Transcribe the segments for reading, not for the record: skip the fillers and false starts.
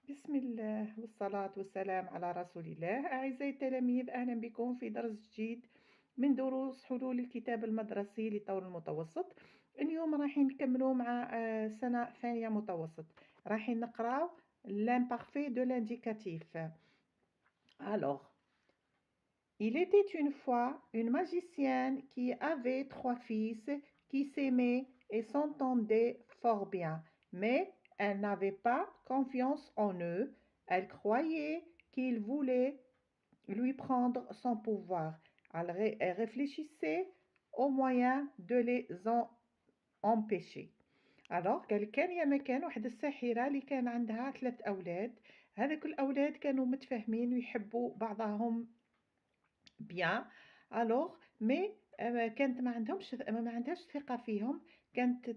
بسم الله والصلاة والسلام على رسول الله. أعزائي التلاميذ، أهلا بكم في درس جديد من دروس حلول الكتاب المدرسي للطور المتوسط. اليوم راح نكملوا مع سنة ثانية متوسط. راح نقراو l'imparfait de l'indicatif. Alors, il était une fois une magicienne qui avait trois fils qui s'aimaient et s'entendaient fort bien, mais elle n'avait pas confiance en eux. Elle croyait qu'ils voulaient lui prendre son pouvoir. Elle réfléchissait aux moyens de les en empêcher. Alors كان يا مكان واحد الساحرة اللي كان عندها ثلاث أولاد. هذوك الأولاد كانوا متفاهمين ويحبوا بعضهم bien. Alors mais كانت ما عندهاش ثقة فيهم. كانت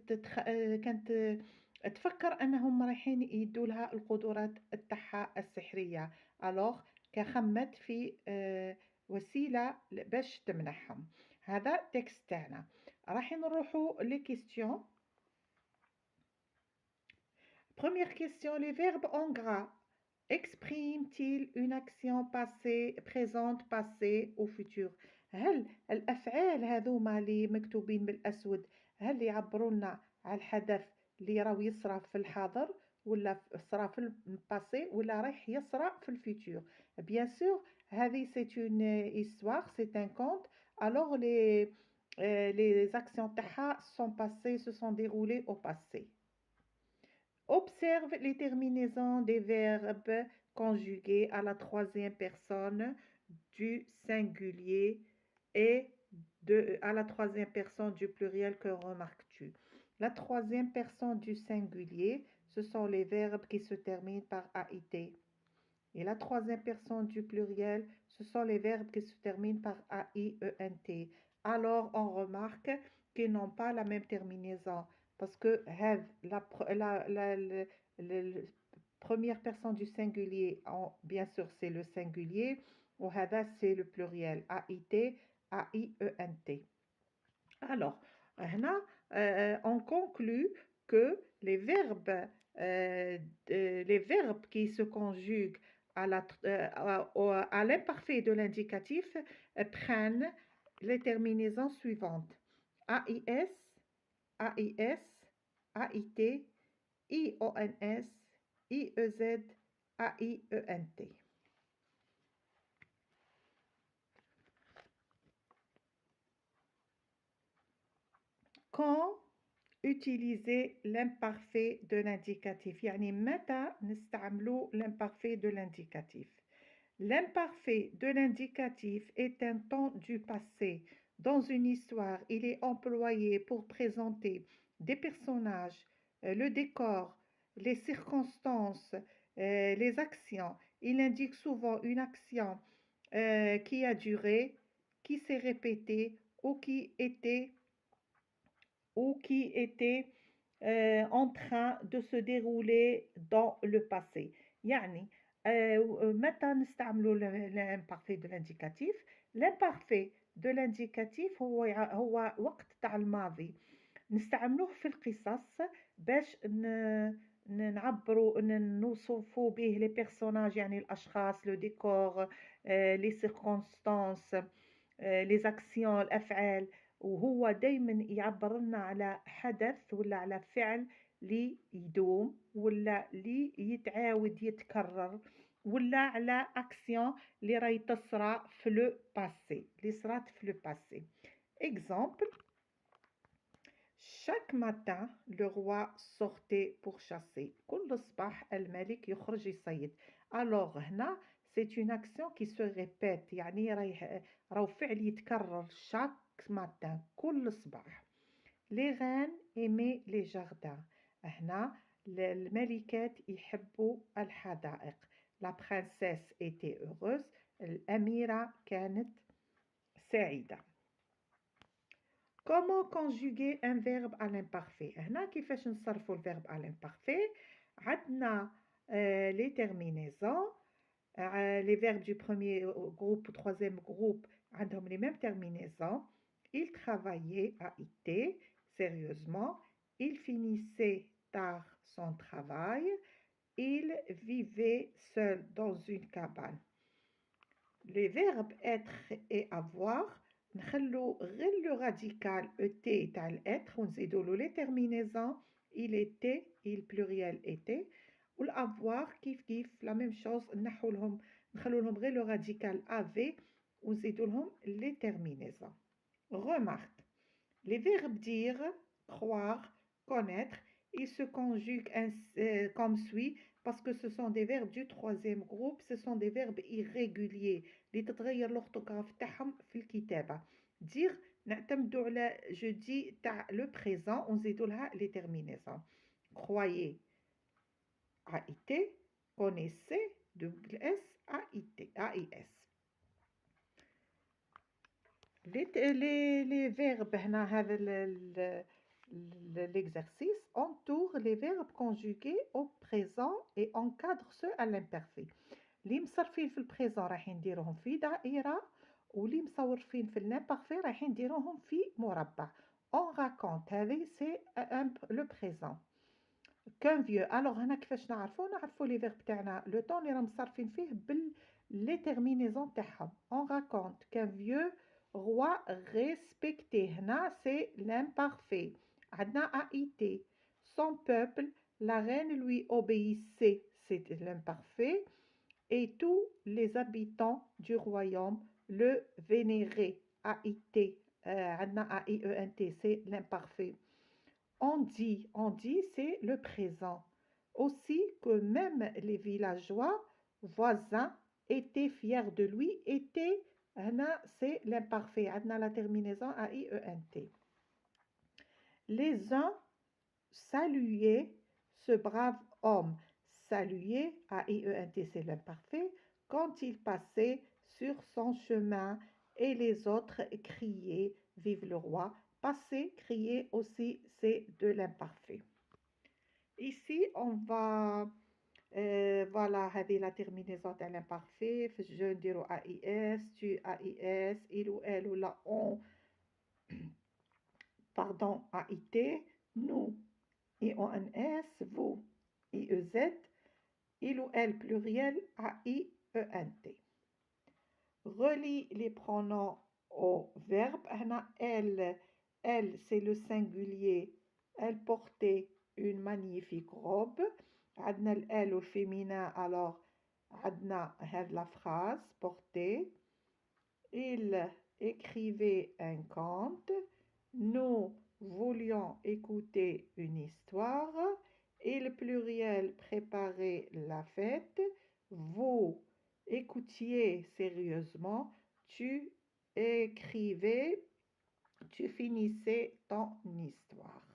تفكر أنهم رايحين يدوا لها القدرات تاعها السحرية. alors كخمت في وسيلة باش تمنحهم. هذا تكست تاعنا. راح نروحوا لي كيستيون. Première question, les verbes en gras expriment-ils une action passée, présente, passée ou future؟ هل الأفعال هذوما اللي مكتوبين بالأسود هل يعبروا لنا على الحدث اللي راهو يصرى في الحاضر ولا صرا في الباسي ولا رايح يصرى في الفيتور؟ Bien sûr, هذه c'est une histoire, c'est un conte. Alors les actions تاعها sont passées, se sont déroulées au passé. Observe les terminaisons des verbes conjugués à la troisième personne du singulier et à la troisième personne du pluriel. Que remarques-tu? La troisième personne du singulier, ce sont les verbes qui se terminent par AIT. Et la troisième personne du pluriel, ce sont les verbes qui se terminent par AIENT. Alors, on remarque qu'ils n'ont pas la même terminaison. Parce que la première personne du singulier, bien sûr, c'est le singulier. Ou hada, c'est le pluriel. AIT, AIENT. Alors, on conclut que les verbes qui se conjuguent à l'imparfait de l'indicatif prennent les terminaisons suivantes. AIS, AIS, AIT, IONS, IEZ, AIENT. Quand utiliser l'imparfait de l'indicatif؟ يعني متى نستعملوا l'imparfait de l'indicatif؟ L'imparfait de l'indicatif est un temps du passé. Dans une histoire, il est employé pour présenter des personnages, le décor, les circonstances, les actions. Il indique souvent une action qui a duré, qui s'est répétée ou qui était en train de se dérouler dans le passé. يعني متى نستعملوا l'imparfait de l'indicatif؟ l'imparfait de l'indicatif هو وقت تاع الماضي. نستعملوه في القصص باش نعبروا نوصفوا به لي بيرسوناج، يعني الاشخاص، لو ديكور، لي سيركونستانس، لي زاكسيون، الافعال. وهو دايما يعبر لنا على حدث ولا على فعل اللي يدوم ولا اللي يتعاود يتكرر ولا على اكسيون اللي راهي تصرى في لو باسي، اللي صرات في لو باسي. اكزامبل: chaque matin le roi sortait pour chasser. كل صباح الملك يخرج يصيد. alors هنا c'est une action qui se répète، يعني راهو فعل يتكرر chaque matin كل صباح. les reines aimaient les jardins. هنا الملكات يحبوا الحدائق. la princesse était heureuse. الأميرة كانت سعيدة. Comment conjuguer un verbe à l'imparfait؟ هنا كيفاش نصرفوا الverbe à l'imparfait؟ عندنا les terminaisons. Les verbes du premier groupe ou troisième groupe عندهم les mêmes terminaisons. Il travaillait, AIT, sérieusement. Il finissait tard son travail. il vivait seul dans une cabane. Les verbes être et avoir, نخلو غير le radical et تاع الêtre ونزيدو له les terminaisons il était, il pluriel était, والavoir كيف كيف la même chose نحو لهم غير le radical avait ونزيدو لهم les terminaisons. Remarque, les verbes dire, croire, connaître, ils se conjuguent comme suit parce que ce sont des verbes du troisième groupe, ce sont des verbes irréguliers اللي تتغير l'orthographe تاعهم في الكتابة. dire نعتمدوا على je dis تاع le présent ونزيدوا لها les terminaisons. Croyez, a été, connaissez, double S, a été, AIS. Les verbes هنا هذا l'exercice entoure les verbes conjugués au présent et encadre ceux à l'imparfait. اللي مصرفين في البريزون راح نديروهم في دائرة واللي مصورفين في الامبارفي راح نديروهم في مربع. On raconte هذه سي لو بريزون. كان فيو الوغ هنا كيفاش نعرفوا لي فيرب تاعنا لو طون اللي راهم مصرفين فيه لي تيرمينيزون تاعهم. On raconte qu'un vieux roi respecté هنا سي l'imparfait. عندنا a été. Son peuple, la reine lui obéissait, c'est l'imparfait. Et tous les habitants du royaume le vénéraient. A-I-T, A-I-E-N-T, c'est l'imparfait. On dit, c'est le présent. Aussi que même les villageois voisins étaient fiers de lui, étaient, c'est l'imparfait. La terminaison A-I-E-N-T. Les uns saluaient ce brave homme. Saluer, A-I-E-N-T, c'est l'imparfait, quand il passait sur son chemin et les autres criaient « Vive le roi ». Passer, crier aussi, c'est de l'imparfait. Ici, on va, voilà, هذه la terminaison de l'imparfait, je نديرو AIS, tu AIS, il ou elle ou la on, pardon, AIT, nous, IONS, vous, IEZ, il ou elle pluriel AIENT. Relie les pronoms au verbe. Elle c'est le singulier. Elle portait une magnifique robe. عندنا elle au féminin, alors عندنا la phrase portée. Il écrivait un conte. Nous voulions écouter une histoire. Et le pluriel préparait la fête. Vous écoutiez sérieusement. Tu écrivais. Tu finissais ton histoire.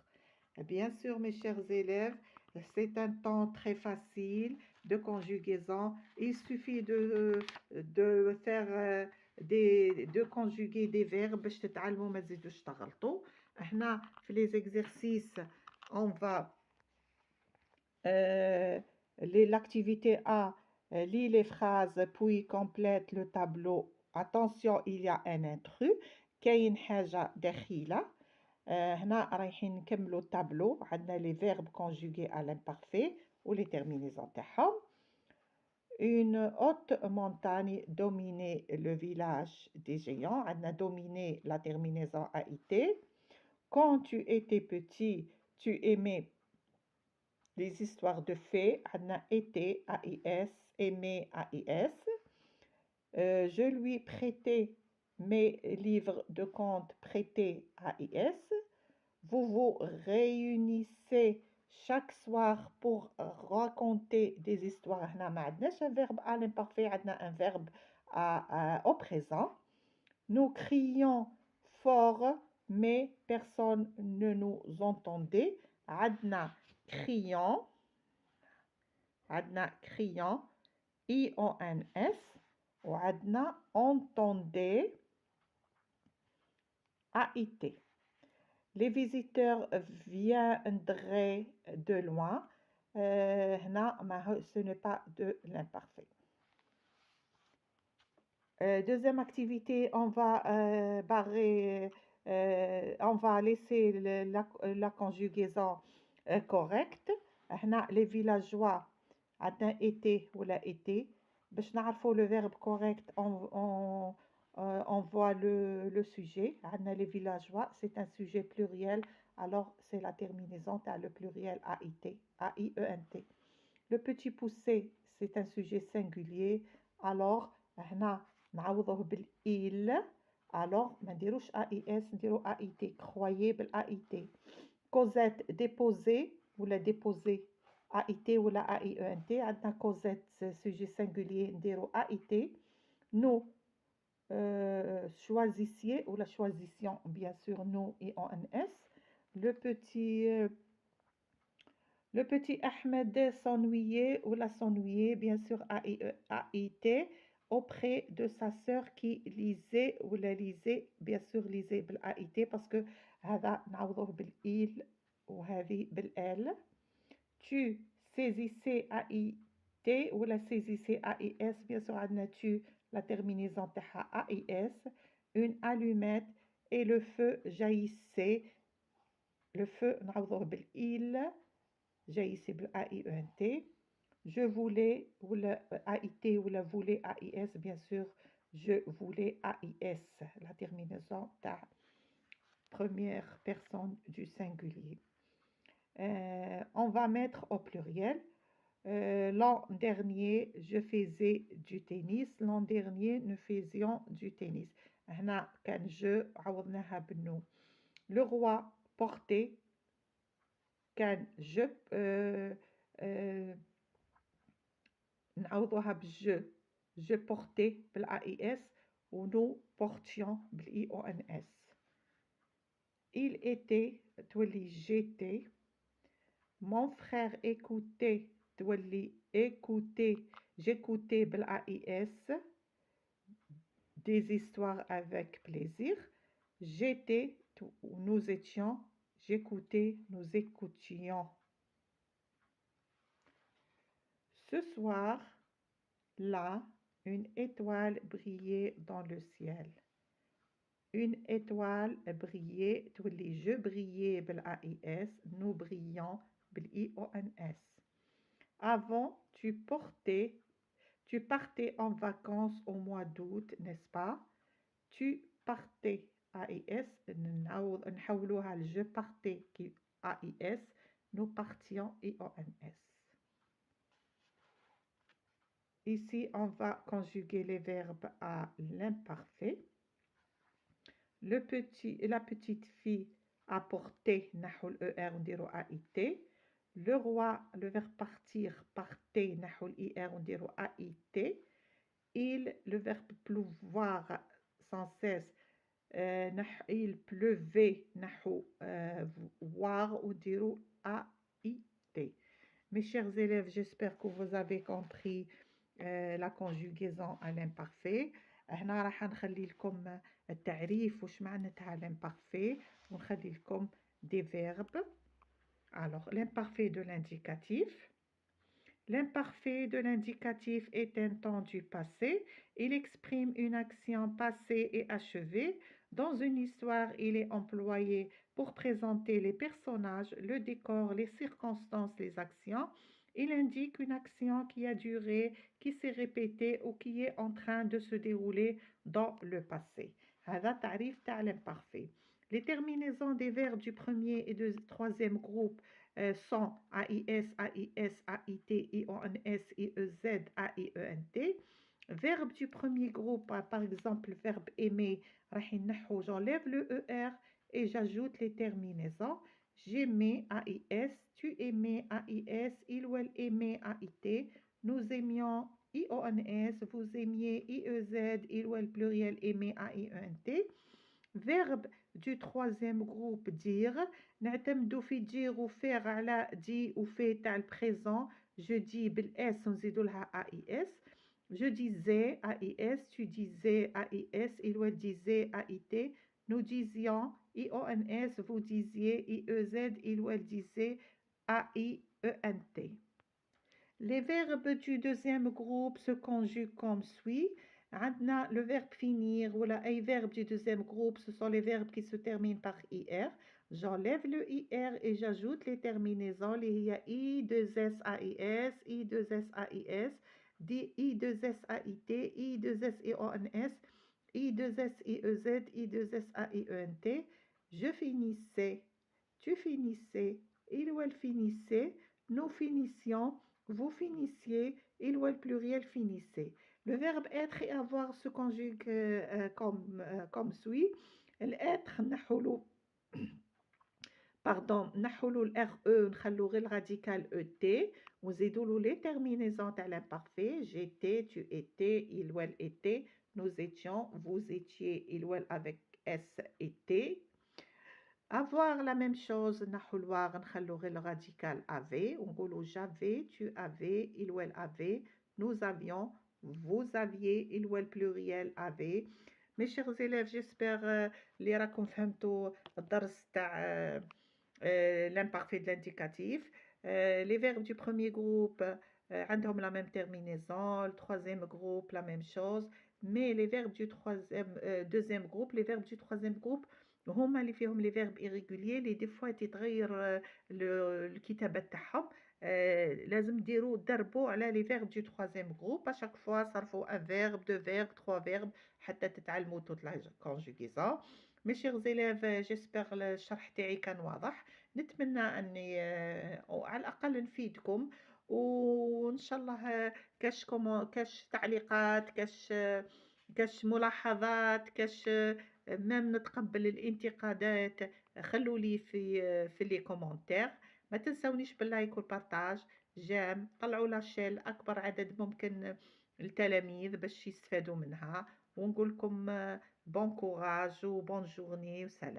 Et bien sûr, mes chers élèves, c'est un temps très facile de conjugaison. Il suffit de faire de conjuguer des verbes باش تتعلموا ما تزيدوش تغلطوا. احنا في les exercices on va l'activité A, lit les phrases puis complète le tableau. Attention, il y a un intrus. كاين حاجة دخيلة. هنا رايحين نكملوا التابلو. عندنا les verbes conjugués à l'imparfait ou les terminaisons تاعهم. Une haute montagne dominait le village des géants. عندنا dominer la terminaison AIT. Quand tu étais petit, tu aimais les histoires de fées. عندنا été AIS, aimer AIS. Je lui prêtais mes livres de contes, prêtés AIS. Vous vous réunissez chaque soir pour raconter des histoires. هنا ما عندناش un verbe à l'imparfait, عندنا un verbe au présent. Nous crions fort, mais personne ne nous entendait. عندنا crions, IONS. وعندنا entendez, AIT. Les visiteurs viendraient de loin. Ce n'est pas de l'imparfait. Deuxième activité, on va on va laisser la conjugaison correcte. Les villageois, عندنا été ولا été. باش نعرفوا le verbe correct, on voit le sujet. عندنا les villageois, c'est un sujet pluriel, alors c'est la terminaison تاع le pluriel AIT, AIENT. Le petit poussé, c'est un sujet singulier, alors هنا نعوضوه بالإل, alors ما نديروش AIS, نديرو AIT. Croyez بالAIT. Cosette déposée ولا déposé AIT ولا AIENT. عندنا Cosette sujet singulier, نديرو AIT. Nous choisissiez ou la choisissions, bien sûr, nous et ONS. Le petit Ahmed s'ennuyait ou la s'ennuyait, bien sûr, AIT, auprès de sa sœur qui lisait ou la lisait, bien sûr, lisait بالAIT, parce que هذا نعوضوه بالإل وهذه بالإل. Tu saisissais AIT ou la saisissais AIS, bien sûr, عندنا tu, la terminaison تاعها AIS, une allumette et le feu jaillissait. Le feu نعوضوه بالإل, jaillissait بالAIENT. Je voulais ou la AIT ou la voulais AIS, bien sûr, je voulais AIS, la terminaison تاع première personne du singulier. On va mettre au pluriel. L'an dernier, je faisais du tennis. L'an dernier, nous faisions du tennis. هنا كان je عوضناها بالنو. Le roi portait. كان je نعوضوها بالje. Je portais بالAIS ou nous portions بالIONS. Il était تولي j'étais. Mon frère écoutait تولي écouter. J'écoutais بالAIS des histoires avec plaisir. J'étais, nous étions. J'écoutais, nous écoutions. Ce soir, là, une étoile brillait dans le ciel. Une étoile brillait, تولي je brillais بالAIS, nous brillions بالIONS. Avant, tu partais en vacances au mois d'août, n'est-ce pas? Tu partais AIS, نحولوها je partais qui AIS, nous partions IONS. Ici, on va conjuguer les verbes à l'imparfait. La petite fille a porté, نحو ER, نديرو AIT. Le roi, le verbe partir, partait, نحو IR, نديرو AIT. Il, le verbe pleuvoir, sans cesse, il pleuvait, نحو voir, نديرو AIT. Mes chers élèves, j'espère que vous avez compris la conjugaison à l'imparfait. هنا راح نخلي لكم التعريف واش معناتها l'imparfait ونخلي لكم des verbes. Alors, l'imparfait de l'indicatif. L'imparfait de l'indicatif est un temps du passé. Il exprime une action passée et achevée. Dans une histoire, il est employé pour présenter les personnages, le décor, les circonstances, les actions. Il indique une action qui a duré, qui s'est répétée ou qui est en train de se dérouler dans le passé. هذا تعريف تاع l'imparfait. Les terminaisons des verbes du premier et du troisième groupe sont AIS, AIS, AIT, IONS, IEZ, AIENT. Verbe du premier groupe, par exemple, le verbe aimer, j'enlève le ER et j'ajoute les terminaisons. J'aimais AIS, tu aimais AIS, il ou elle aimait AIT, nous aimions IONS, vous aimiez IEZ, il ou elle pluriel aimait AIENT. Verbe du troisième groupe dire, نعتمدو في dire ou faire على dit ou fait تاع البريزون. Je dis بالS نزيدو لها AIS. Je disais AIS, tu disais AIS, il ou elle disait AIT, nous disions IONS, vous disiez IEZ, il ou elle disait AIENT. Les verbes du deuxième groupe se conjuguent comme suit. عندنا le verbe finir ou les verbes du deuxième groupe, ce sont les verbes qui se terminent par IR. j'enlève le IR et j'ajoute les terminaisons اللي هي I2SAIS, I2SAIS, I2SAIT, I2SIONS, I2SIEZ, I2SAIENT. Je finissais, tu finissais, il ou elle finissait, nous finissions, vous finissiez, il ou elle pluriel finissait. Le verbe être et avoir se conjugue comme suit. الêtre نحولو pardon نحولو ال RE نخلو غير radical ET ونزيدو له les terminaisons تاع l'imparfait. J'étais, tu étais, il ou elle était, nous étions, vous étiez, il ou elle avec S était. Avoir la même chose نحولوها نخلو غير le radical avait ونقولو j'avais, tu avais, il ou elle avait, nous avions, vous aviez, il ou elle pluriel avait. Mes chers élèves, j'espère اللي راكم فهمتوا الدرس تاع l'imparfait de l'indicatif. Les verbes du premier groupe عندهم la même terminaison, le troisième groupe la même chose, mais les verbes du deuxième groupe, les verbes du troisième groupe هما اللي فيهم les verbes irréguliers اللي des fois تتغير الكتابة تاعهم. لازم دربوا على les verbes du troisième groupe. À chaque fois صرفوا un verbe, deux verbes, trois verbes حتى تتعلموا toute la conjugaison. Mes chers élèves, j'espère الشرح تاعي كان واضح. نتمنى أني على الأقل نفيدكم، وإن شاء الله كاش تعليقات، كاش ملاحظات، كاش مام نتقبل الانتقادات، خلوا لي في لي كومونتير. ما تنسونيش باللايك والبارتاج، جام طلعوا لاشيل أكبر عدد ممكن التلاميذ باش يستفادوا منها، ونقول لكم بون كوراج وبون جورني وسلام.